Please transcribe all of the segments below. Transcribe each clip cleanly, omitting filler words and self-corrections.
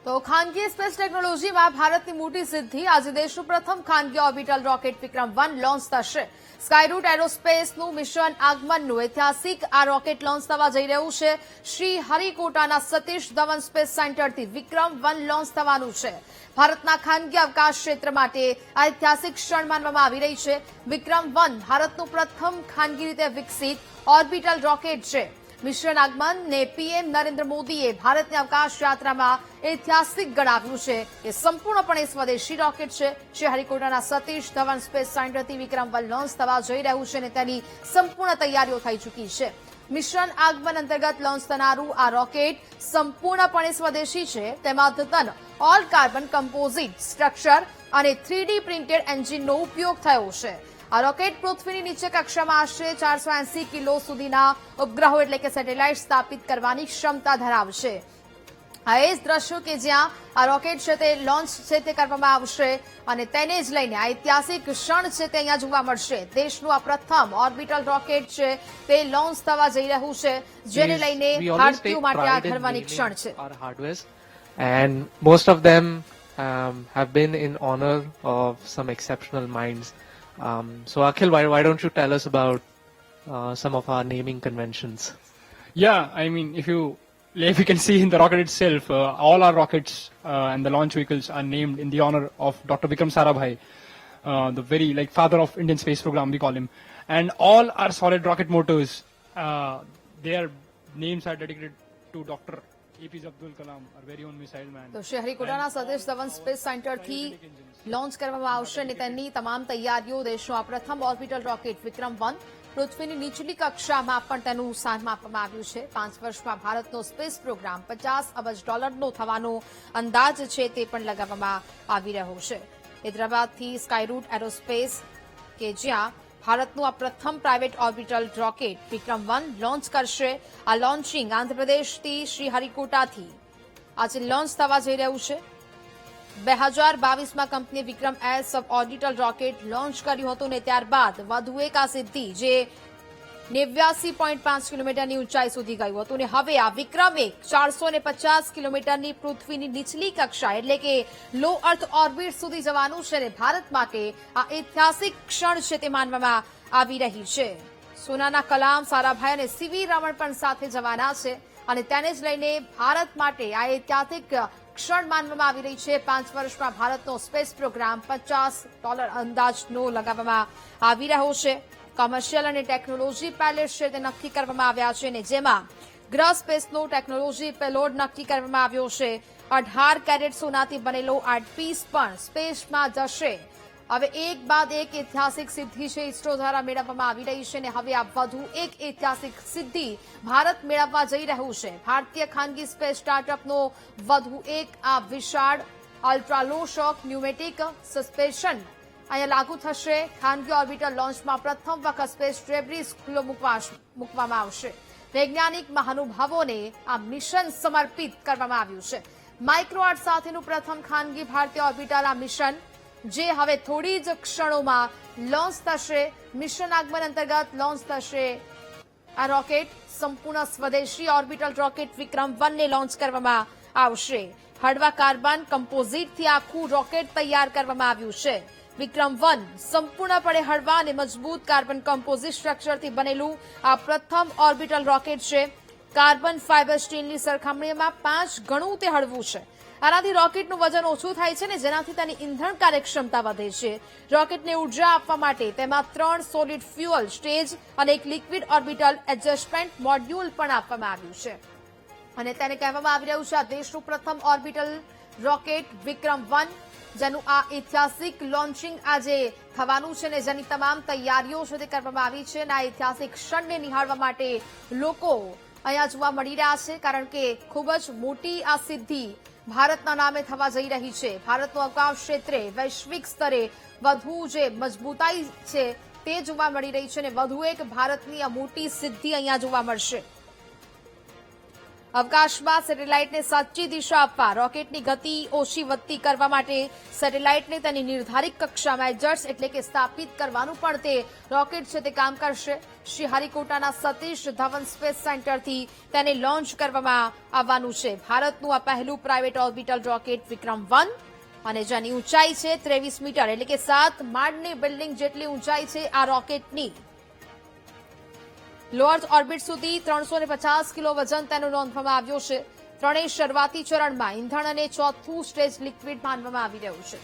તો ખાનગી સ્પેસ ટેકનોલોજીમાં ભારતની મોટી સિદ્ધિ આજે દેશનું પ્રથમ ખાનગી ઓર્બિટલ રોકેટ વિક્રમ-1 લોન્ચ થશે. સ્કાયરૂટ એરોસ્પેસનું મિશન આગમનનું ઐતિહાસિક આ રોકેટ લોન્ચ થવા જઈ રહ્યું છે. શ્રી હરિકોટાના સતીશ ધવન સ્પેસ સેન્ટરથી વિક્રમ-1 લોન્ચ થવાનું છે. ભારતના ખાનગી અવકાશ ક્ષેત્ર માટે આ ઐતિહાસિક ક્ષણ માનવામાં આવી રહી છે. વિક્રમ-1 ભારતનું પ્રથમ ખાનગી રીતે વિકસિત ઓર્બિટલ રોકેટ છે. મિશન આગમન ને પીએમ નરેન્દ્ર મોદીએ ભારતની અવકાશ યાત્રામાં ઐતિહાસિક ગણાવ્યું છે. એ સંપૂર્ણપણે સ્વદેશી રોકેટ છે. શ્રી હરિકોટાના સતીશ ધવન સ્પેસ સેન્ટરથી વિક્રમ-1 લોન્ચ થવા જઈ રહ્યું છે અને તેની સંપૂર્ણ તૈયારીઓ થઈ ચૂકી છે. મિશન આગમન અંતર્ગત લોન્ચ થનારું આ રોકેટ સંપૂર્ણપણે સ્વદેશી છે. તેમાં અદ્યતન ઓલ કાર્બન કમ્પોઝિટ સ્ટ્રક્ચર અને 3D પ્રિન્ટેડ એન્જિનનો ઉપયોગ થયો છે. આ રોકેટ પૃથ્વીની નીચે કક્ષામાં આશરે 480 કિલો સુધીના ઉપગ્રહો એટલે કે સેટેલાઇટ સ્થાપિત કરવાની ક્ષમતા ધરાવશે. આ એ જ દ્રશ્યો કે જ્યાં આ રોકેટ છે તે લોન્ચ છે તે કરવામાં આવશે અને તેને જ લઈને આ ઐતિહાસિક ક્ષણ છે તે અહીંયા જોવા મળશે. દેશનું આ પ્રથમ ઓર્બિટલ રોકેટ છે તે લોન્ચ થવા જઈ રહ્યું છે, જેને લઈને ભારતીયો માટે આ ગર્વની ક્ષણ છે. And most of them have been in honor of some exceptional minds. So Akhil, why don't you tell us about some of our naming conventions? Yeah, I mean, if you can see in the rocket itself, all our rockets and the launch vehicles are named in the honor of Dr. Vikram Sarabhai, the very father of Indian space program, we call him. And all our solid rocket motors, their names are dedicated to Dr. APJ Abdul Kalam, our very own missile man. તો Shri હરિકોટાના Satish Dhawan space સેન્ટરથી launch કરવામાં આવશે અને તેની તમામ તૈયારીઓ દેશનું આ પ્રથમ ઓર્બિટલ રોકેટ વિક્રમ-1 પૃથ્વીની નીચલી કક્ષામાં પણ તેનું સ્થાન આપવામાં આવ્યું છે. 5 વર્ષમાં ભારતનો સ્પેસ પ્રોગ્રામ $50 અબજ થવાનો અંદાજ છે તે પણ લગાવવામાં આવી રહ્યો છે. હૈદરાબાદથી સ્કાયરૂટ એરોસ્પેસ કે જ્યાં ભારતનું આ પ્રથમ પ્રાઇવેટ ઓર્બિટલ રોકેટ વિક્રમ-1 લોન્ચ કરશે. આ લોન્ચિંગ આંધ્રપ્રદેશથી શ્રી હરિકોટાથી આજે લોન્ચ થવા જઈ રહ્યું છે. 2022માં કંપનીએ વિક્રમ-S સબ ઓર્બિટલ રોકેટ લોન્ચ કર્યું હતું અને ત્યારબાદ વધુ એક આ સિદ્ધિ જે 89.5 કિલોમીટરની ઊંચાઈ સુધી ગયું હતું અને હવે આ વિક્રમ-1 450 કિલોમીટરની પૃથ્વીની નીચલી કક્ષા એટલે કે લો અર્થ ઓર્બિટ સુધી જવાનું છે અને ભારત માટે આ ઐતિહાસિક ક્ષણ છે તે માનવામાં આવી રહી છે. સોનાના કલામ, સારાભાઈ અને સીવી રમણ પણ સાથે જવાના છે અને તેને જ લઈને ભારત માટે આ ઐતિહાસિક ક્ષણ માનવામાં આવી રહી છે. 5 વર્ષમાં ભારતનો સ્પેસ પ્રોગ્રામ $50 અંદાજનો લગાવવામાં આવી રહ્યો છે. કોમર્શિયલ અને ટેકનોલોજી પેલેટ છે તે નક્કી કરવામાં આવ્યા છે અને જેમાં ગ્રહ સ્પેસનો ટેકનોલોજી પેલોડ નક્કી કરવામાં આવ્યો છે. 18 કેરેટ સોનાથી બનેલો આ પીસ પણ સ્પેસમાં જશે. હવે એક બાદ એક ઐતિહાસિક સિદ્ધિ છે ઇસરો દ્વારા મેળવવામાં આવી રહી છે અને હવે આ વધુ એક ઐતિહાસિક સિદ્ધિ ભારત મેળવવા જઈ રહ્યું છે. ભારતીય ખાનગી સ્પેસ સ્ટાર્ટઅપનો વધુ એક આ વિશાળ અલ્ટ્રા લો શોક ન્યુમેટિક સસ્પેન્શન અહીંયા લાગુ થશે. ખાનગી ઓર્બિટલ લોન્ચમાં પ્રથમ વખત સ્પેસ ડેબ્રીઝ ખુલ્લો મૂકવામાં આવશે. વૈજ્ઞાનિક મહાનુભાવોને આ મિશન સમર્પિત કરવામાં આવ્યું છે. માઇક્રોઆર્ટ સાથેનું પ્રથમ ખાનગી ભારતીય ઓર્બિટલ આ મિશન જે હવે થોડી જ ક્ષણોમાં લોન્ચ થશે. મિશન આગમન અંતર્ગત લોન્ચ થશે આ રોકેટ. સંપૂર્ણ સ્વદેશી ઓર્બિટલ રોકેટ વિક્રમ-1 ને લોન્ચ કરવામાં આવશે. હળવા કાર્બન કમ્પોઝિટથી આખું રોકેટ તૈયાર કરવામાં આવ્યું છે. વિક્રમ-1 સંપૂર્ણપણે હળવા અને મજબૂત કાર્બન કમ્પોઝિટ સ્ટ્રક્ચરથી બનેલું આ પ્રથમ ઓર્બિટલ રોકેટ છે. કાર્બન ફાઇબર સ્ટીલની સરખામણીમાં 5 ગણું તે હળવું છે. આનાથી રોકેટનું વજન ઓછું થાય છે ને જેનાથી તેની ઇંધણ કાર્યક્ષમતા વધે છે. રોકેટને ઉર્જા આપવા માટે તેમાં 3 સોલિડ ફ્યુઅલ સ્ટેજ અને એક લિક્વિડ ઓર્બિટલ એડજસ્ટમેન્ટ મોડ્યુલ પણ આપવામાં આવ્યું છે અને તેને કહેવામાં આવી રહ્યું છે આ દેશનું પ્રથમ ઓર્બિટલ રોકેટ વિક્રમ-1 જેનું આ ઐતિહાસિક લોન્ચિંગ આજે થવાનું છે અને જેની તમામ તૈયારીઓ છે તે કરવામાં આવી છે અને આ ઐતિહાસિક ક્ષણને નિહાળવા માટે લોકો અહીંયા જોવા મળી રહ્યા છે કારણ કે ખૂબ જ મોટી આ સિદ્ધિ ભારતના નામે થવા જઈ રહી છે. ભારતનું અવકાશ ક્ષેત્રે વૈશ્વિક સ્તરે વધુ જે મજબૂતાઈ છે તે જોવા મળી રહી છે અને વધુ એક ભારતની આ મોટી સિદ્ધિ અહીંયા જોવા મળશે. અવકાશમાં સેટેલાઇટને સાચી દિશા આપવા રોકેટની ગતિ ઓછી વધતી કરવા માટે સેટેલાઇટને તેની નિર્ધારિત કક્ષામાં એડજસ્ટ એટલે કે સ્થાપિત કરવાનું પણ તે રોકેટ છે તે કામ કરશે. શ્રીહરિકોટાના સતીશ ધવન સ્પેસ સેન્ટરથી તેને લોન્ચ કરવામાં આવવાનું છે. ભારતનું આ પહેલું પ્રાઇવેટ ઓર્બિટલ રોકેટ વિક્રમ-1 અને જેની ઊંચાઈ છે 23 મીટર એટલે કે 7 માળની બિલ્ડિંગ જેટલી ઊંચાઈ છે આ રોકેટની. લો અર્થ ઓર્બિટ સુધી 350 કિલો વજન તેનું નોંધવામાં આવ્યું છે. ત્રણેય શરૂઆતી ચરણમાં ઇંધણ અને ચોથું સ્ટેજ લિક્વિડ માનવામાં આવી રહ્યું છે.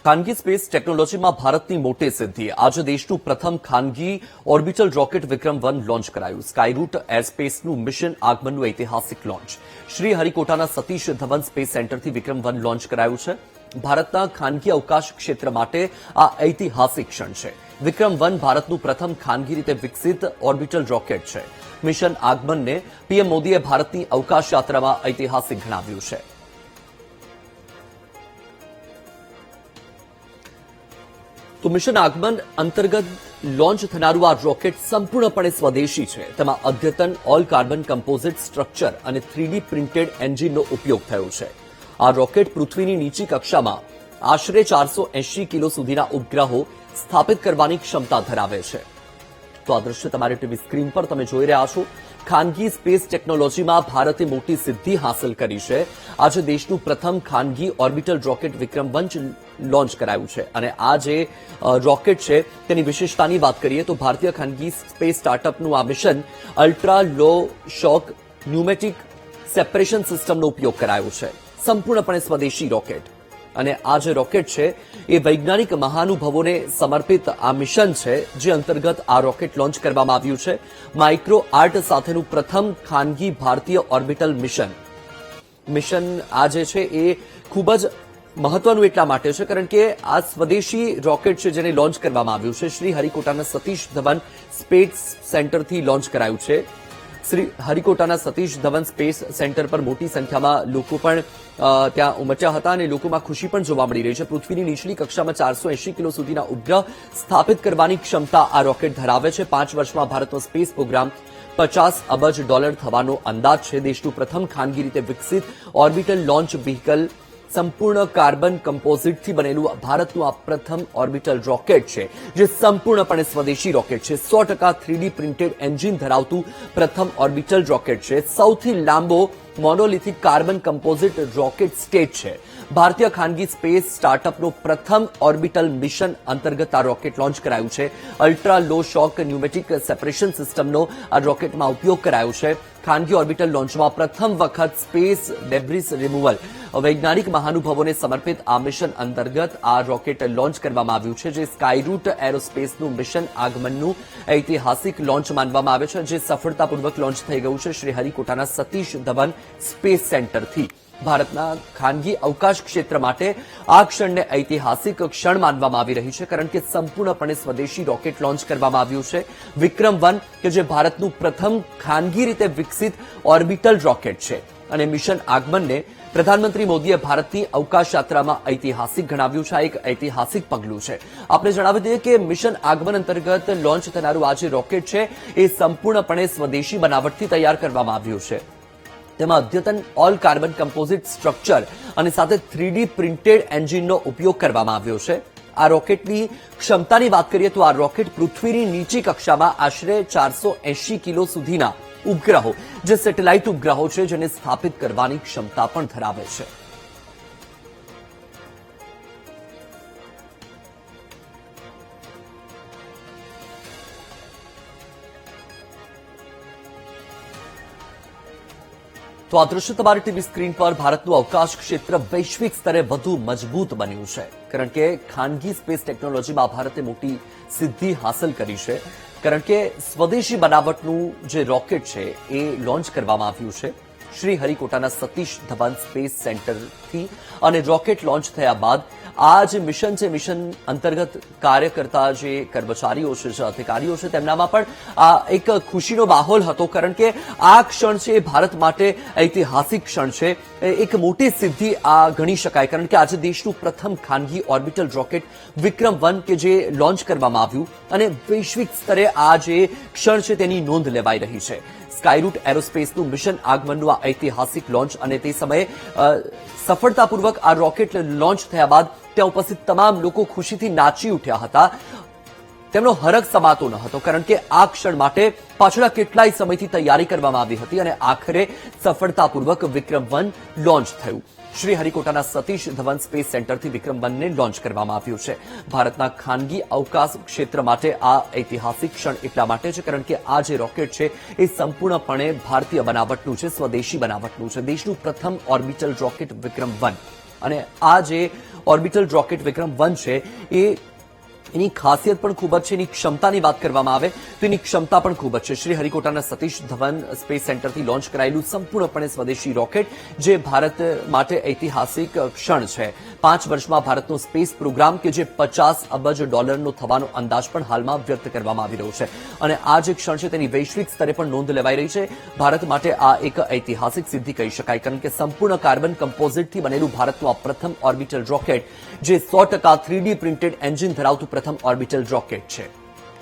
ખાનગી સ્પેસ ટેકનોલોજીમાં ભારતની મોટી સિદ્ધિ. આજે દેશનું પ્રથમ ખાનગી ઓર્બિટલ રોકેટ વિક્રમ-1 લોન્ચ કરાયું. સ્કાયરૂટ એરસ્પેસનું મિશન આગમનનું ઐતિહાસિક લોન્ચ. શ્રીહરિકોટાના સતીશ ધવન સ્પેસ સેન્ટરથી વિક્રમ-1 લોન્ચ કરાયું છે. ભારતના ખાનગી અવકાશ ક્ષેત્ર માટે આ ઐતિહાસિક ક્ષણ છે. વિક્રમ-1 ભારતનું પ્રથમ ખાનગી રીતે વિકસિત ઓર્બિટલ રોકેટ છે. મિશન આગમનને પીએમ મોદીએ ભારતની અવકાશ યાત્રામાં ઐતિહાસિક ગણાવ્યું છે. તો મિશન આગમન અંતર્ગત લોન્ચ થનારું આ રોકેટ સંપૂર્ણપણે સ્વદેશી છે. તેમાં અદ્યતન ઓલ કાર્બન કમ્પોઝિટ સ્ટ્રક્ચર અને 3D પ્રિન્ટેડ એન્જિનનો ઉપયોગ થયો છે. આ રોકેટ પૃથ્વીની નીચી કક્ષામાં આશરે 480 કિલો સુધીના ઉપગ્રહો સ્થાપિત કરવાની ક્ષમતા ધરાવે છે. તો આ દ્રશ્ય તમારી ટીવી સ્ક્રીન પર તમે જોઈ રહ્યા છો. ખાનગી સ્પેસ ટેકનોલોજીમાં ભારતે મોટી સિદ્ધિ હાંસલ કરી છે. આજે દેશનું પ્રથમ ખાનગી ઓર્બિટલ રોકેટ વિક્રમ-1 લોન્ચ કરાયું છે. અને આ જે રોકેટ છે તેની વિશેષતાની વાત કરીએ તો ભારતીય ખાનગી સ્પેસ સ્ટાર્ટઅપનું આ મિશન અલ્ટ્રા લો શોક ન્યુમેટિક સેપરેશન સિસ્ટમનો ઉપયોગ કરાયો છે. સંપૂર્ણપણે સ્વદેશી રોકેટ. અને આ જે રોકેટ છે એ વૈજ્ઞાનિક મહાનુભાવોને સમર્પિત આ મિશન છે, જે અંતર્ગત આ રોકેટ લોન્ચ કરવામાં આવ્યું છે. માઇક્રો આર્ટ સાથેનું પ્રથમ ખાનગી ભારતીય ઓર્બિટલ મિશન આ જે છે એ ખૂબ જ મહત્વનું એટલા માટે છે કારણ કે આ સ્વદેશી રોકેટ છે જેને લોન્ચ કરવામાં આવ્યું છે. શ્રીહરિકોટાના સતીશ ધવન સ્પેસ સેન્ટરથી લોન્ચ કરાયું છે. શ્રીહરિકોટાના સતીશ ધવન સ્પેસ સેન્ટર પર મોટી સંખ્યામાં લોકો પણ ત્યાં ઉમટ્યા હતા અને લોકોમાં ખુશી પણ જોવા મળી રહી છે. પૃથ્વીની નીચલી કક્ષામાં 480 કિલો સુધીના ઉપગ્રહ સ્થાપિત કરવાની ક્ષમતા આ રોકેટ ધરાવે છે. 5 વર્ષમાં ભારતનો સ્પેસ પ્રોગ્રામ $50 અબજ થવાનો અંદાજ છે. દેશનું પ્રથમ ખાનગી રીતે વિકસિત ઓર્બિટલ લોન્ચ વ્હીકલ સંપૂર્ણ કાર્બન કમ્પોઝિટથી બનેલું ભારતનું આ પ્રથમ ઓર્બિટલ રોકેટ છે, જે સંપૂર્ણપણે સ્વદેશી રોકેટ છે. 100% 3D પ્રિન્ટેડ એન્જિન ધરાવતું પ્રથમ ઓર્બિટલ રોકેટ છે. સૌથી લાંબો monolithic carbon composite rocket stage છે. ભારતીય ખાનગી સ્પેસ સ્ટાર્ટઅપનો પ્રથમ ઓર્બિટલ મિશન અંતર્ગત આ રોકેટ લોન્ચ કરાયું છે. અલ્ટ્રા લો શોક ન્યુમેટિક સેપરેશન સિસ્ટમનો આ રોકેટમાં ઉપયોગ કરાયો છે. ખાનગી ઓર્બિટલ લોન્ચમાં પ્રથમ વખત સ્પેસ ડેબ્રિસ રિમૂવલ વૈજ્ઞાનિક મહાનુભાવોને સમર્પિત આ મિશન અંતર્ગત આ રોકેટ લોન્ચ કરવામાં આવ્યું છે, જે સ્કાયરૂટ એરોસ્પેસનું મિશન આગમનનું ઐતિહાસિક લોન્ચ માનવામાં આવે છે, જે સફળતાપૂર્વક લોન્ચ થઈ ગયું છે શ્રીહરિકોટાના સતીશ ધવન સ્પેસ સેન્ટરથી. ભારતના ખાનગી અવકાશ ક્ષેત્ર માટે આ ક્ષણને ઐતિહાસિક ક્ષણ માનવામાં આવી રહી છે, કારણ કે સંપૂર્ણપણે સ્વદેશી રોકેટ લોન્ચ કરવામાં આવ્યું છે. વિક્રમ-1 કે જે ભારતનું પ્રથમ ખાનગી રીતે વિકસિત ઓર્બિટલ રોકેટ છે. અને મિશન આગમનને પ્રધાનમંત્રી મોદીએ ભારતની અવકાશ યાત્રામાં ઐતિહાસિક ગણાવ્યું છે. આ એક ઐતિહાસિક પગલું છે. આપણે જણાવી દઈએ કે મિશન આગમન અંતર્ગત લોન્ચ થનારું આ જે રોકેટ છે એ સંપૂર્ણપણે સ્વદેશી બનાવટથી તૈયાર કરવામાં આવ્યું છે. તેમાં અદ્યતન ઓલ કાર્બન કમ્પોઝિટ સ્ટ્રક્ચર અને સાથે 3D પ્રિન્ટેડ એન્જિનનો ઉપયોગ કરવામાં આવ્યો છે. આ રોકેટની ક્ષમતાની વાત કરીએ તો આ રોકેટ પૃથ્વીની નીચી કક્ષામાં આશરે 480 કિલો સુધીના ઉપગ્રહો, જે સેટેલાઇટ ઉપગ્રહો છે, જેને સ્થાપિત કરવાની ક્ષમતા પણ ધરાવે છે. તો આ દ્રશ્ય તમારી ટીવી સ્ક્રીન પર ભારતનું અવકાશ ક્ષેત્ર વૈશ્વિક સ્તરે વધુ મજબૂત બન્યું છે, કારણ કે ખાનગી સ્પેસ ટેકનોલોજીમાં ભારતે મોટી સિદ્ધિ હાંસલ કરી છે. કારણ કે સ્વદેશી બનાવટનું જે રોકેટ છે એ લોન્ચ કરવામાં આવ્યું છે શ્રીહરિકોટાના સતીશ ધવન સ્પેસ સેન્ટરથી. અને રોકેટ લોન્ચ થયા બાદ આ જે મિશન છે, મિશન અંતર્ગત કાર્ય કરતા જે કર્મચારીઓ છે, જે અધિકારીઓ છે, તેમનામાં પણ આ એક ખુશીનો માહોલ હતો, કારણ કે આ ક્ષણ છે એ ભારત માટે ઐતિહાસિક ક્ષણ છે. એક મોટી સિદ્ધિ આ ગણી શકાય, કારણ કે આજે દેશનું પ્રથમ ખાનગી ઓર્બિટલ રોકેટ વિક્રમ-1 કે જે લોન્ચ કરવામાં આવ્યું અને વૈશ્વિક સ્તરે આ જે ક્ષણ છે તેની નોંધ લેવાઈ રહી છે. સ્કાયરૂટ એરોસ્પેસનું મિશન આગમનનું આ ઐતિહાસિક લોન્ચ અને તે સમયે સફળતાપૂર્વક આ રોકેટ લોન્ચ થયા બાદ ત્યાં ઉપસ્થિત તમામ લોકો ખુશીથી નાચી ઉઠ્યા હતા. તેમનો હરખ સમાતો ન હતો, કારણ કે આ ક્ષણ માટે પાછલા કેટલાય સમયથી તૈયારી કરવામાં આવી હતી અને આખરે સફળતાપૂર્વક વિક્રમ-1 લોન્ચ થયું. શ્રીહરિકોટાના સતીશ ધવન સ્પેસ સેન્ટરથી વિક્રમ-1ને લોન્ચ કરવામાં આવ્યું છે. ભારતના ખાનગી અવકાશ ક્ષેત્ર માટે આ ઐતિહાસિક ક્ષણ એટલા માટે છે કારણ કે આ જે રોકેટ છે એ સંપૂર્ણપણે ભારતીય બનાવટનું છે, સ્વદેશી બનાવટનું છે. દેશનું પ્રથમ ઓર્બિટલ રોકેટ વિક્રમ-1 અને આ જે ઓર્બિટલ રોકેટ વિક્રમ-1 છે એની ખાસિયત પણ ખૂબ જ છે. એની ક્ષમતાની વાત કરવામાં આવે તો એની ક્ષમતા પણ ખૂબ જ છે. શ્રીહરિકોટાના સતીશ ધવન સ્પેસ સેન્ટરથી લોન્ચ કરાયેલું સંપૂર્ણપણે સ્વદેશી રોકેટ જે ભારત માટે ઐતિહાસિક ક્ષણ છે. 5 વર્ષમાં ભારતનો સ્પેસ પ્રોગ્રામ કે જે $50 અબજ થવાનો અંદાજ પણ હાલમાં વ્યક્ત કરવામાં આવી રહ્યો છે અને આ જે ક્ષણ છે તેની વૈશ્વિક સ્તરે પણ નોંધ લેવાઈ રહી છે. ભારત માટે આ એક ઐતિહાસિક સિદ્ધિ કહી શકાય, કારણ કે સંપૂર્ણ કાર્બન કમ્પોઝિટથી બનેલું ભારતનું આ પ્રથમ ઓર્બિટલ રોકેટ જે 100% 3D પ્રિન્ટેડ એન્જિન ધરાવતું પ્રથમ ઓર્બિટલ રોકેટ છે.